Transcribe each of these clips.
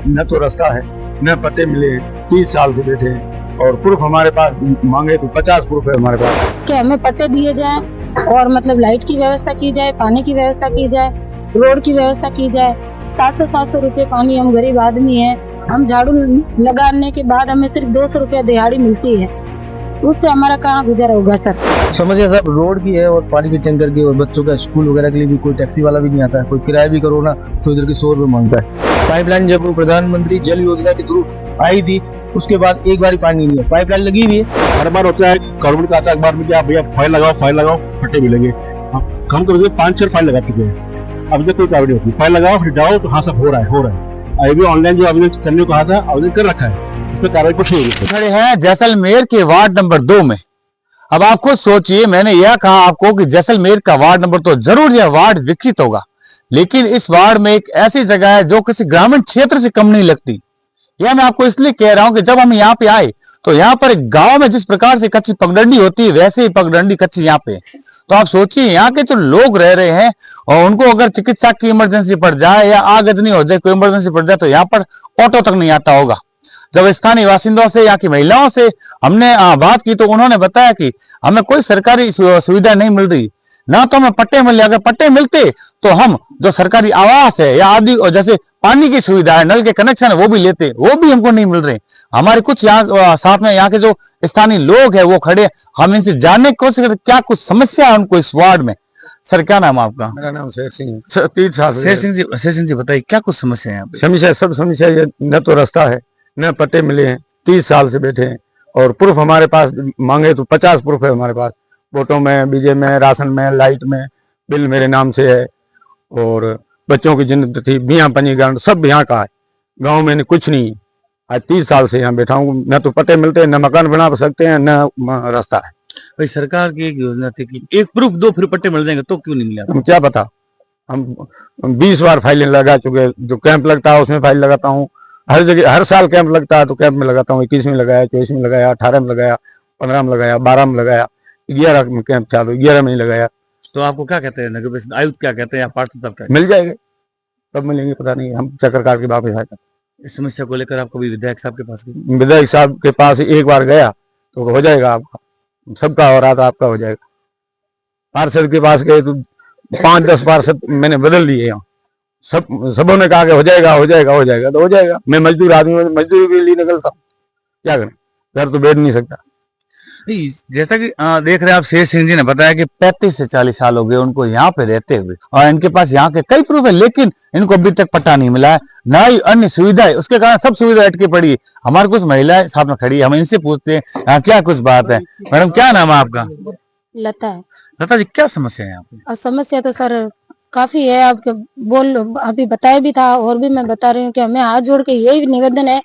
न तो रास्ता है न पट्टे मिले, 30 साल से बैठे हैं और प्रूफ हमारे पास मांगे तो 50 प्रूफ है हमारे पास। कि हमें पट्टे दिए जाए और मतलब लाइट की व्यवस्था की जाए, पानी की व्यवस्था की जाए, रोड की व्यवस्था की जाए। 700 रुपए पानी, हम गरीब आदमी हैं, हम झाड़ू लगाने के बाद हमें सिर्फ 200 रुपया दिहाड़ी मिलती है, उससे हमारा कहाँ गुजर होगा सर। समझिए सर, रोड की है और पानी की टैंकर की और बच्चों का स्कूल वगैरह के लिए भी कोई टैक्सी वाला भी नहीं आता है, कोई किराया भी करो ना तो इधर की 100 रुपये मांगता है। पाइपलाइन जब प्रधानमंत्री जल योजना के थ्रू आई थी उसके बाद एक बार ही पानी नहीं है, पाइपलाइन लगी हुई है। हर बार होता है गवर्नमेंट का आता है अखबार में कि आप भैया फाइल लगाओ पट्टे मिलेंगे। हम कभी 5-6 फाइल लगा चुके हैं, अभी तक कोई कार्रवाई नहीं होती। फाइल लगाओ फिर जाओ तो हाँ सब हो रहा है। अभी ऑनलाइन जो आवेदन करने को कहा था आवेदन कर रखा है, इस पर कार्रवाई कुछ नहीं होगी। खड़े हैं जैसलमेर के वार्ड नंबर 2 में। अब आप खुद सोचिए, मैंने यह कहा आपको कि जैसलमेर का वार्ड नंबर तो जरूर यह वार्ड विकसित होगा, लेकिन इस वार्ड में एक ऐसी जगह है जो किसी ग्रामीण क्षेत्र से कम नहीं लगती। यह मैं आपको इसलिए कह रहा हूं कि जब हम यहाँ पे आए तो यहाँ पर एक गांव में जिस प्रकार से कच्ची पगडंडी होती है वैसे ही पगडंडी कच्ची यहाँ पे। तो आप सोचिए यहाँ के जो लोग रह रहे हैं और उनको अगर चिकित्सा की इमरजेंसी पड़ जाए या आगजनी हो जाए, कोई इमरजेंसी पड़ जाए तो यहाँ पर ऑटो तक नहीं आता होगा। जब स्थानीय बासिंदों से, यहाँ की महिलाओं से हमने बात की तो उन्होंने बताया कि हमें कोई सरकारी सुविधा नहीं मिल रही, ना तो हमें पट्टे मिल रहे। अगर पट्टे मिलते तो हम जो सरकारी आवास है या आदि और जैसे पानी की सुविधा है, नल के कनेक्शन है वो भी लेते, वो भी हमको नहीं मिल रहे। हमारे कुछ यहाँ साथ में यहाँ के जो स्थानीय लोग हैं वो खड़े, हम इनसे जानने की कोशिश करते क्या कुछ समस्या है उनको इस वार्ड में। सर क्या नाम है आपका? मेरा नाम शेर सिंह है। 30 साल शेर सिंह जी बताइए क्या कुछ समस्या है यहाँ पे? समस्या ये न तो रास्ता है न पट्टे मिले हैं, 30 साल से बैठे हैं और प्रूफ हमारे पास मांगे तो 50 प्रूफ है हमारे पास। वोटों में, बीजे में, राशन में, लाइट में, बिल मेरे नाम से है और बच्चों की जिंदगी थी, मियाँ पंजीकरण सब यहाँ का है। गांव में कुछ नहीं है। आज 30 साल से यहाँ बैठा हूँ, न तो पट्टे मिलते हैं, न मकान बना सकते हैं, न रास्ता है। भाई सरकार की एक योजना थी कि एक प्रूफ 2 फिर पट्टे मिल जाएंगे, तो क्यों नहीं मिला? हम क्या पता, हम 20 बार फाइलें लगा चुके। जो कैंप लगता है उसमें फाइल लगाता हूँ, हर जगह हर साल कैंप लगता है तो कैंप में लगाता हूँ। 21 में लगाया, 24 में लगाया, 18 में लगाया, 15 में लगाया, 12 में लगाया, 11 में कैंप चालू, 11 में ही लगाया। तो आपको क्या कहते हैं नगर परिषद आयुक्त क्या कहते हैं या पार्षद साहब क्या? मिल जाएंगे, कब मिलेंगे पता नहीं, हम चक्कर काट के वापस आए। इस समस्या को लेकर आप कभी विधायक साहब के पास गए? विधायक साहब के पास एक बार गया तो हो जाएगा आपका, सबका हो रहा था आपका हो जाएगा। पार्षद के पास गए तो 5-10 पार्षद मैंने बदल दिए यहाँ, सबों ने कहा कि हो जाएगा हो जाएगा हो जाएगा, तो हो जाएगा। मैं मजदूर आदमी हूँ, मजदूरी के लिए निकलता हूँ, क्या करें, घर तो बैठ नहीं सकता। जैसा कि देख रहे हैं आप, शेर सिंह जी ने बताया कि 35 से 40 साल हो गए उनको यहाँ पे रहते हुए और इनके पास यहाँ के कई प्रूफ है, लेकिन इनको अभी तक पट्टा नहीं मिला है, ना ही अन्य सुविधाएं। उसके कारण सब सुविधा अटकी पड़ी है। हमारे कुछ महिलाएं साथ में खड़ी है, हम इनसे पूछते हैं क्या कुछ बात है। मैडम क्या नाम है आपका? लता है। लता जी क्या समस्या है यहाँ पे? और समस्या तो सर काफी है, आपके अभी बताया भी था और भी मैं बता रही हूँ कि हमें हाथ जोड़ के यही निवेदन है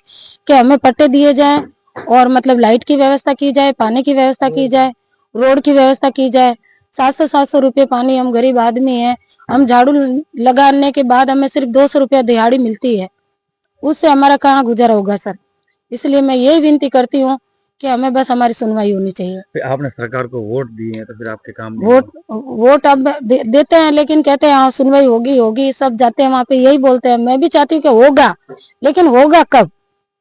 कि हमें पट्टे दिए जाए और मतलब लाइट की व्यवस्था की जाए, पानी की व्यवस्था की जाए, रोड की व्यवस्था की जाए। 700 रुपये पानी, हम गरीब आदमी हैं, हम झाड़ू लगाने के बाद हमें सिर्फ 200 रुपया दिहाड़ी मिलती है, उससे हमारा कहाँ गुजर होगा सर। इसलिए मैं यही विनती करती हूँ कि हमें बस हमारी सुनवाई होनी चाहिए। आपने सरकार को वोट दिए हैं तो फिर आपके काम वोट अब देते हैं, लेकिन कहते हैं हाँ सुनवाई होगी, सब जाते हैं वहाँ पे यही बोलते हैं। मैं भी चाहती हूँ कि होगा, लेकिन होगा कब,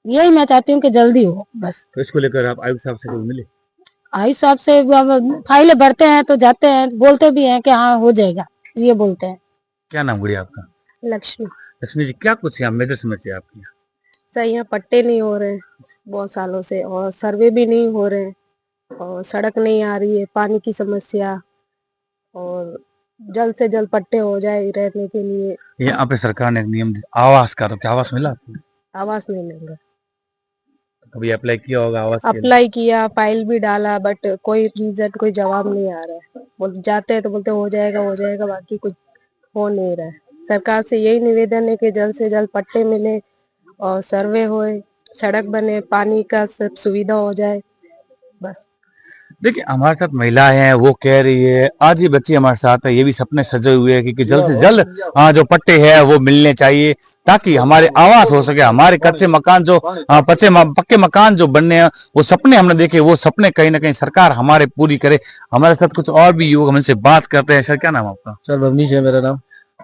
यही मैं चाहती हूँ कि जल्दी हो बस। तो इसको लेकर आप आयुक्त साहब से कोई मिले? आयुक्त साहब से फाइलें भरते हैं तो जाते हैं, बोलते भी हैं कि हाँ हो जाएगा, ये बोलते हैं। क्या नाम गुड़िया आपका? लक्ष्मी। लक्ष्मी जी क्या कुछ यहाँ मेजर समस्या आपकी? सर यहाँ पट्टे नहीं हो रहे बहुत सालों से और सर्वे भी नहीं हो रहे और सड़क नहीं आ रही है, पानी की समस्या, और जल्द से जल्द पट्टे हो जाए रहने के लिए। यहाँ पे सरकार ने नियम आवास का, तो क्या आवास मिला आपको? आवास नहीं मिल रहा। कभी अप्लाई किया होगा आवास? अप्लाई किया, फाइल भी डाला, बट कोई रीजन, कोई जवाब नहीं आ रहा है। बोल जाते हैं तो बोलते हो जाएगा, बाकी कुछ हो नहीं रहा है। सरकार से यही निवेदन है कि जल्द से जल्द पट्टे मिले और सर्वे होए, सड़क बने, पानी का सब सुविधा हो जाए बस। देखिए हमारे साथ महिलाएं हैं, वो कह रही है, आज ये बच्ची हमारे साथ है, ये भी सपने सजे हुए हैं कि जल्द से जल्द जो पट्टे हैं वो मिलने चाहिए ताकि हमारे आवास हो सके। हमारे कच्चे मकान जो पक्के मकान जो बनने हैं, वो सपने हमने देखे, वो सपने कहीं ना कहीं सरकार हमारे पूरी करे। हमारे साथ कुछ और भी युवक हमसे बात करते हैं। सर क्या नाम आपका? सर भवनीश है मेरा नाम।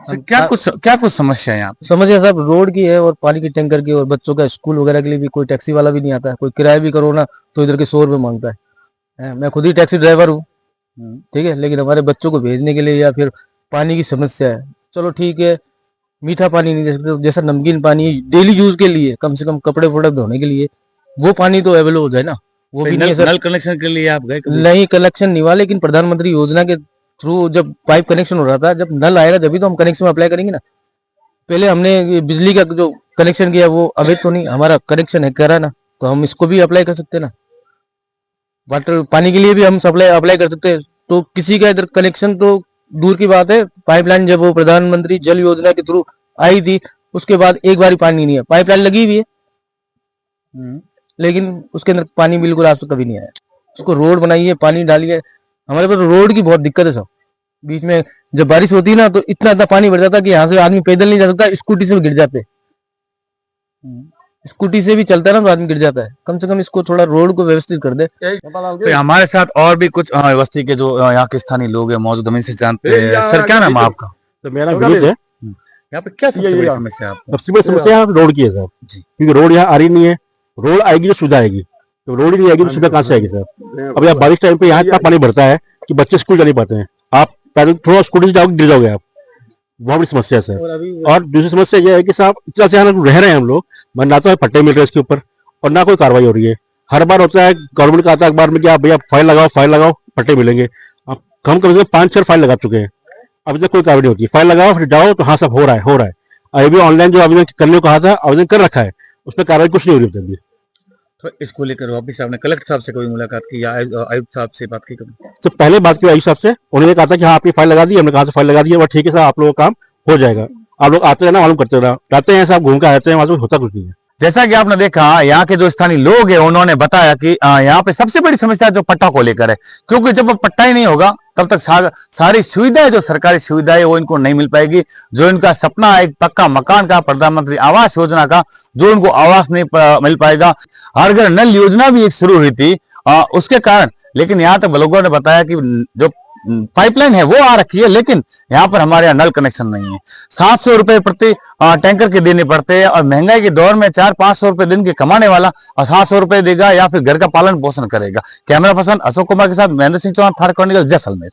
क्या कुछ समस्या है यहाँ पे? समझिए साहब, रोड की है और पानी की टैंकर की, और बच्चों का स्कूल वगैरह के लिए भी कोई टैक्सी वाला भी नहीं आता है। कोई किराया भी करो ना तो इधर के 100 रुपये मांगता है। मैं खुद ही टैक्सी ड्राइवर हूँ, ठीक है, लेकिन हमारे बच्चों को भेजने के लिए या फिर पानी की समस्या है। चलो ठीक है, मीठा पानी नहीं दे सकते, जैसा नमकीन पानी डेली यूज के लिए, कम से कम कपड़े वपड़े धोने के लिए वो पानी तो अवेलेबल हो जाए ना, वो भी नहीं है सर। नल कनेक्शन के लिए आप गए कभी? नहीं, कनेक्शन नहीं हुआ, लेकिन प्रधानमंत्री योजना के थ्रू जब पाइप कनेक्शन हो रहा था, जब नल आएगा जब भी तो हम कनेक्शन में अप्लाई करेंगे ना। पहले हमने ये बिजली का जो कनेक्शन किया वो अवैध तो नहीं, हमारा कनेक्शन है करा ना, तो हम इसको भी अप्लाई कर सकते हैं ना। वाटर पानी के लिए भी हम अप्लाई कर सकते हैं। तो किसी का इधर कनेक्शन तो दूर की बात है, पाइपलाइन जब वो प्रधानमंत्री जल योजना के थ्रू आई थी उसके बाद एक बार ही पानी नहीं है। पाइपलाइन लगी हुई है लेकिन उसके अंदर पानी बिल्कुल आज तक कभी नहीं आया। उसको रोड बनाइए, पानी डालिए। हमारे पास रोड की बहुत दिक्कत है सब। बीच में जब बारिश होती है ना तो इतना पानी भर जाता है कि यहाँ से आदमी पैदल नहीं जा सकता, स्कूटी से भी गिर जाते। स्कूटी से भी चलता है ना तो आदमी गिर जाता है। कम से कम इसको थोड़ा रोड को व्यवस्थित कर दे। तो हमारे साथ और भी कुछ बस्ती के जो यहाँ के स्थानीय लोग हैं मौजूद, हम इनसे जानते हैं। सर क्या नाम है आपका? तो मेरा विनीत है। यहाँ पे क्या सबसे बड़ी समस्या है आपको? सबसे बड़ी समस्या यहाँ रोड की है सर, क्योंकि रोड यहाँ आ रही नहीं है। रोड आएगी तो सुविधा आएगी, तो रोड ही नहीं आएगी तो सुविधा कहाँ से आएगी सर? अब यहाँ बारिश टाइम पे यहाँ इतना पानी भरता है कि बच्चे स्कूल जा नहीं पाते हैं। आप पैदल थोड़ा स्कूटी से जाओगे गिर जाओगे आप, बहुत बड़ी समस्या है सर। और दूसरी समस्या यह है कि साहब इतना से रह रहे हैं हम लोग, ना तो पट्टे मिल रहे इसके ऊपर और ना कोई कार्रवाई हो रही है। हर बार होता है गवर्नमेंट का आता है अखबार में कि आप भैया फाइल लगाओ पट्टे मिलेंगे। अब हम कम से कम 5-6 फाइल लगा चुके हैं, अभी तक कोई कार्रवाई नहीं होती है। फाइल लगाओ फिर जाओ तो हाँ सब हो रहा है। अभी ऑनलाइन जो आवेदन करने को कहा था आवेदन कर रखा है, उस पर कार्रवाई कुछ नहीं हो रही है। तो इसको लेकर वापिस आपने कलेक्टर साहब से कोई मुलाकात की या आयुक्त साहब से बात की कभी? तो पहले बात की आयुक्त साहब से, उन्होंने कहा था कि हाँ आपकी फाइल लगा दी। हमने कहा फाइल लगा दी है, ठीक है साहब आप लोगों का काम हो जाएगा। आप लोग आते रहना, मालूम करते रहना, रहते हैं साहब, घूम कर आते हैं, वहां होता कुछ नहीं है। जैसा कि आपने देखा यहाँ के जो स्थानीय लोग हैं उन्होंने बताया कि यहाँ पे सबसे बड़ी समस्या जो पट्टा को लेकर है, क्योंकि जब पट्टा ही नहीं होगा तब तक सारी सुविधाएं जो सरकारी सुविधाएं वो इनको नहीं मिल पाएगी। जो इनका सपना है एक पक्का मकान का, प्रधानमंत्री आवास योजना का, जो इनको आवास नहीं मिल पाएगा। हर घर नल योजना भी एक शुरू हुई थी उसके कारण, लेकिन यहाँ तक लोगों ने बताया कि जो पाइपलाइन है वो आ रखी है, लेकिन यहाँ पर हमारे यहाँ नल कनेक्शन नहीं है। 700 रुपए प्रति टैंकर के देने पड़ते हैं और महंगाई के दौर में 400-500 रुपए दिन के कमाने वाला और 700 रुपए देगा या फिर घर का पालन पोषण करेगा। कैमरा पर्सन अशोक कुमार के साथ महेंद्र सिंह चौहान, थार क्रॉनिकल, जैसलमेर।